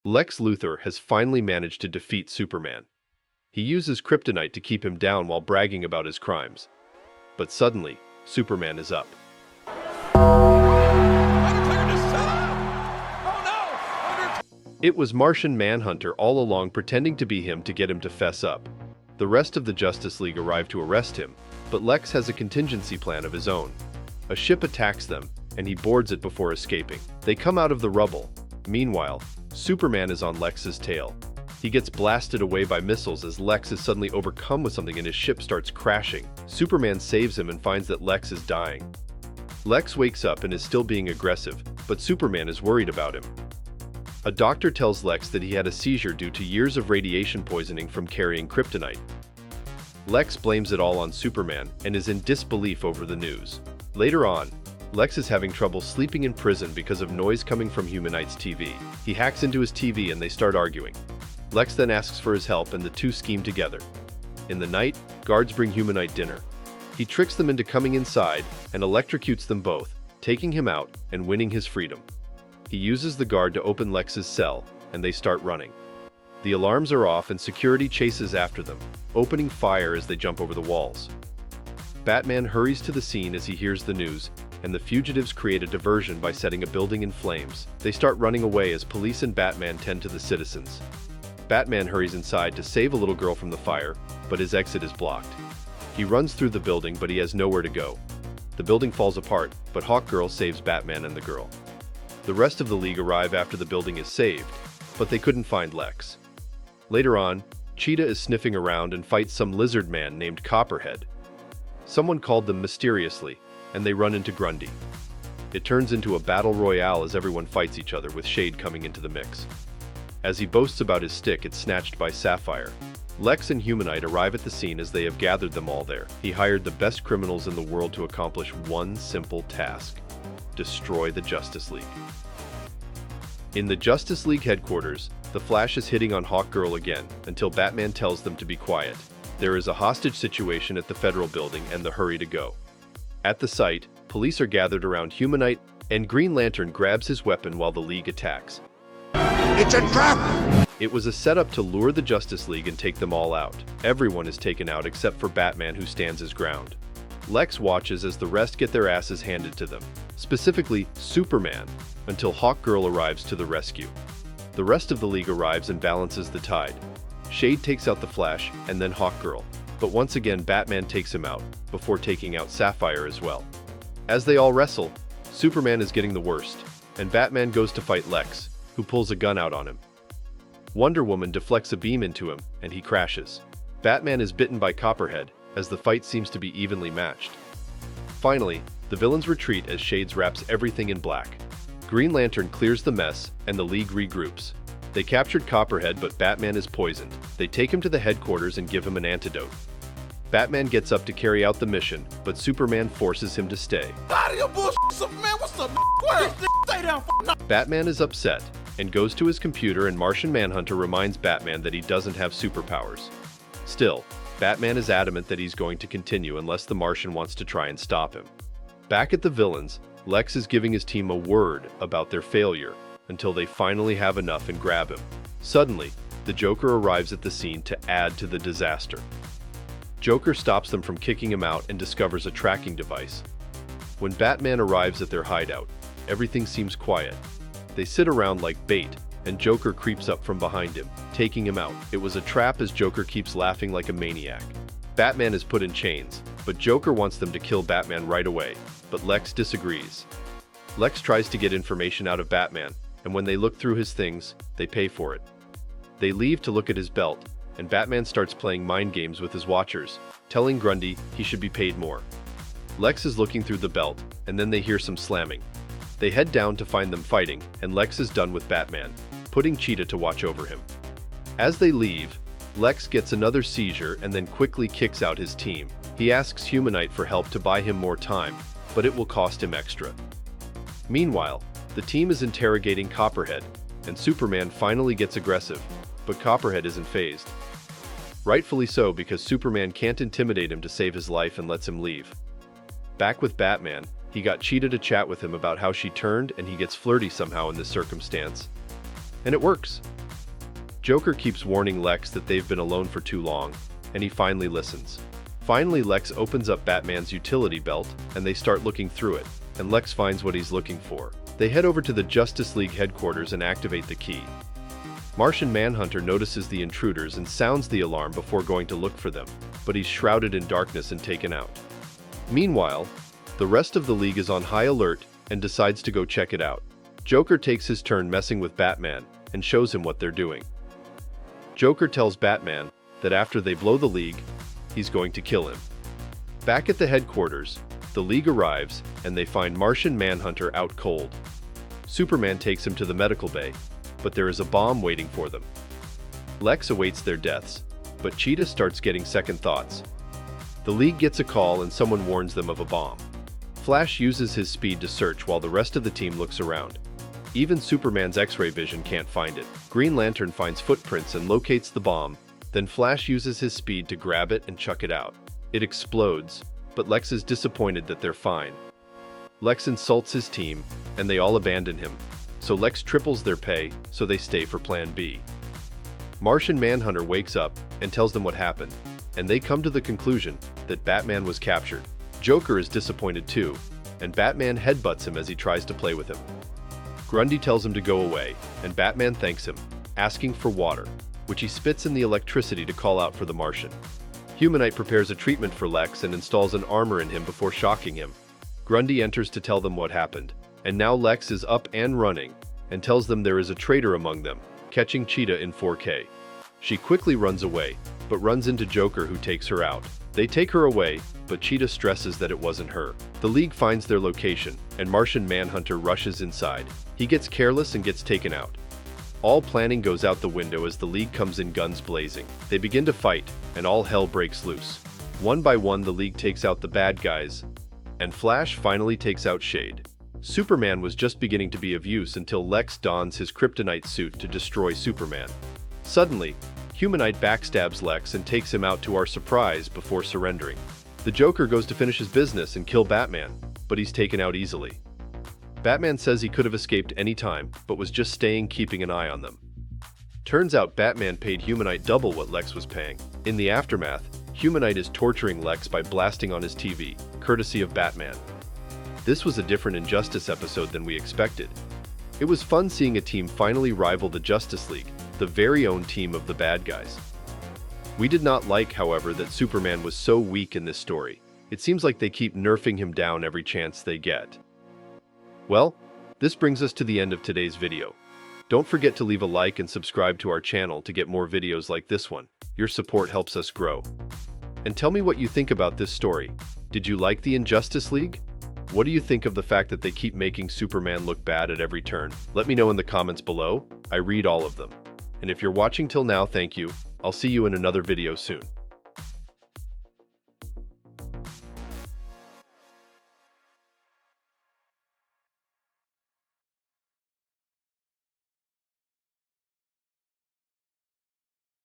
Lex Luthor has finally managed to defeat Superman. He uses kryptonite to keep him down while bragging about his crimes. But suddenly, Superman is up. It was Martian Manhunter all along, pretending to be him to get him to fess up. The rest of the Justice League arrive to arrest him, but Lex has a contingency plan of his own. A ship attacks them, and he boards it before escaping. They come out of the rubble. Meanwhile, Superman is on Lex's tail. He gets blasted away by missiles as Lex is suddenly overcome with something and his ship starts crashing. Superman saves him and finds that Lex is dying. Lex wakes up and is still being aggressive, but Superman is worried about him. A doctor tells Lex that he had a seizure due to years of radiation poisoning from carrying kryptonite. Lex blames it all on Superman and is in disbelief over the news. Later on, Lex is having trouble sleeping in prison because of noise coming from Humanite's TV. He hacks into his TV and they start arguing. Lex then asks for his help and the two scheme together. In the night, guards bring Humanite dinner. He tricks them into coming inside and electrocutes them both, taking him out and winning his freedom. He uses the guard to open Lex's cell, and they start running. The alarms are off and security chases after them, opening fire as they jump over the walls. Batman hurries to the scene as he hears the news, and the fugitives create a diversion by setting a building in flames. They start running away as police and Batman tend to the citizens. Batman hurries inside to save a little girl from the fire, but his exit is blocked. He runs through the building, but he has nowhere to go. The building falls apart, but Hawkgirl saves Batman and the girl. The rest of the League arrive after the building is saved, but they couldn't find Lex. Later on, Cheetah is sniffing around and fights some lizard man named Copperhead. Someone called them mysteriously, and they run into Grundy. It turns into a battle royale as everyone fights each other, with Shade coming into the mix. As he boasts about his stick, it's snatched by Sapphire. Lex and Humanite arrive at the scene as they have gathered them all there. He hired the best criminals in the world to accomplish one simple task: destroy the Justice League. In the Justice League headquarters, the Flash is hitting on Hawkgirl again, until Batman tells them to be quiet. There is a hostage situation at the Federal Building and the hurry to go. At the site, police are gathered around Humanite, and Green Lantern grabs his weapon while the League attacks. It's a trap! It was a setup to lure the Justice League and take them all out. Everyone is taken out except for Batman, who stands his ground. Lex watches as the rest get their asses handed to them, specifically Superman, until Hawkgirl arrives to the rescue. The rest of the League arrives and balances the tide. Shade takes out the Flash and then Hawkgirl, but once again Batman takes him out, before taking out Sapphire as well. As they all wrestle, Superman is getting the worst, and Batman goes to fight Lex, who pulls a gun out on him. Wonder Woman deflects a beam into him, and he crashes. Batman is bitten by Copperhead, as the fight seems to be evenly matched. Finally, the villains retreat as Shades wraps everything in black. Green Lantern clears the mess, and the League regroups. They captured Copperhead, but Batman is poisoned. They take him to the headquarters and give him an antidote. Batman gets up to carry out the mission, but Superman forces him to stay. Out of your bullshit, Superman. What's up, Stay down, Batman is upset and goes to his computer, and Martian Manhunter reminds Batman that he doesn't have superpowers. Still, Batman is adamant that he's going to continue unless the Martian wants to try and stop him. Back at the villains, Lex is giving his team a word about their failure until they finally have enough and grab him. Suddenly, the Joker arrives at the scene to add to the disaster. Joker stops them from kicking him out and discovers a tracking device. When Batman arrives at their hideout, everything seems quiet. They sit around like bait, and Joker creeps up from behind him, taking him out. It was a trap, as Joker keeps laughing like a maniac. Batman is put in chains, but Joker wants them to kill Batman right away, but Lex disagrees. Lex tries to get information out of Batman, and when they look through his things, they pay for it. They leave to look at his belt, and Batman starts playing mind games with his watchers, telling Grundy he should be paid more. Lex is looking through the belt, and then they hear some slamming. They head down to find them fighting, and Lex is done with Batman, putting Cheetah to watch over him. As they leave, Lex gets another seizure and then quickly kicks out his team. He asks Humanite for help to buy him more time, but it will cost him extra. Meanwhile, the team is interrogating Copperhead, and Superman finally gets aggressive, but Copperhead isn't fazed. Rightfully so, because Superman can't intimidate him to save his life and lets him leave. Back with Batman, he got Cheetah to chat with him about how she turned, and he gets flirty somehow in this circumstance. And it works. Joker keeps warning Lex that they've been alone for too long, and he finally listens. Finally, Lex opens up Batman's utility belt, and they start looking through it, and Lex finds what he's looking for. They head over to the Justice League headquarters and activate the key. Martian Manhunter notices the intruders and sounds the alarm before going to look for them, but he's shrouded in darkness and taken out. Meanwhile, the rest of the League is on high alert and decides to go check it out. Joker takes his turn messing with Batman and shows him what they're doing. Joker tells Batman that after they blow the League, he's going to kill him. Back at the headquarters, the League arrives and they find Martian Manhunter out cold. Superman takes him to the medical bay, but there is a bomb waiting for them. Lex awaits their deaths, but Cheetah starts getting second thoughts. The League gets a call and someone warns them of a bomb. Flash uses his speed to search while the rest of the team looks around. Even Superman's X-ray vision can't find it. Green Lantern finds footprints and locates the bomb, then Flash uses his speed to grab it and chuck it out. It explodes, but Lex is disappointed that they're fine. Lex insults his team, and they all abandon him, so Lex triples their pay so they stay for Plan B. Martian Manhunter wakes up and tells them what happened, and they come to the conclusion that Batman was captured. Joker is disappointed too, and Batman headbutts him as he tries to play with him. Grundy tells him to go away, and Batman thanks him, asking for water, which he spits in the electricity to call out for the Martian. Humanite prepares a treatment for Lex and installs an armor in him before shocking him. Grundy enters to tell them what happened, and now Lex is up and running, and tells them there is a traitor among them, catching Cheetah in 4K. She quickly runs away, but runs into Joker, who takes her out. They take her away, but Cheetah stresses that it wasn't her. The League finds their location, and Martian Manhunter rushes inside. He gets careless and gets taken out. All planning goes out the window as the League comes in guns blazing. They begin to fight, and all hell breaks loose. One by one, the League takes out the bad guys, and Flash finally takes out Shade. Superman was just beginning to be of use until Lex dons his kryptonite suit to destroy Superman. Suddenly, Humanite backstabs Lex and takes him out to our surprise before surrendering. The Joker goes to finish his business and kill Batman, but he's taken out easily. Batman says he could have escaped any time, but was just staying, keeping an eye on them. Turns out Batman paid Humanite double what Lex was paying. In the aftermath, Humanite is torturing Lex by blasting on his TV, courtesy of Batman. This was a different Injustice episode than we expected. It was fun seeing a team finally rival the Justice League, the very own team of the bad guys. We did not like, however, that Superman was so weak in this story. It seems like they keep nerfing him down every chance they get. Well, this brings us to the end of today's video. Don't forget to leave a like and subscribe to our channel to get more videos like this one. Your support helps us grow. And tell me what you think about this story. Did you like the Injustice League? What do you think of the fact that they keep making Superman look bad at every turn? Let me know in the comments below. I read all of them. And if you're watching till now, thank you. I'll see you in another video soon.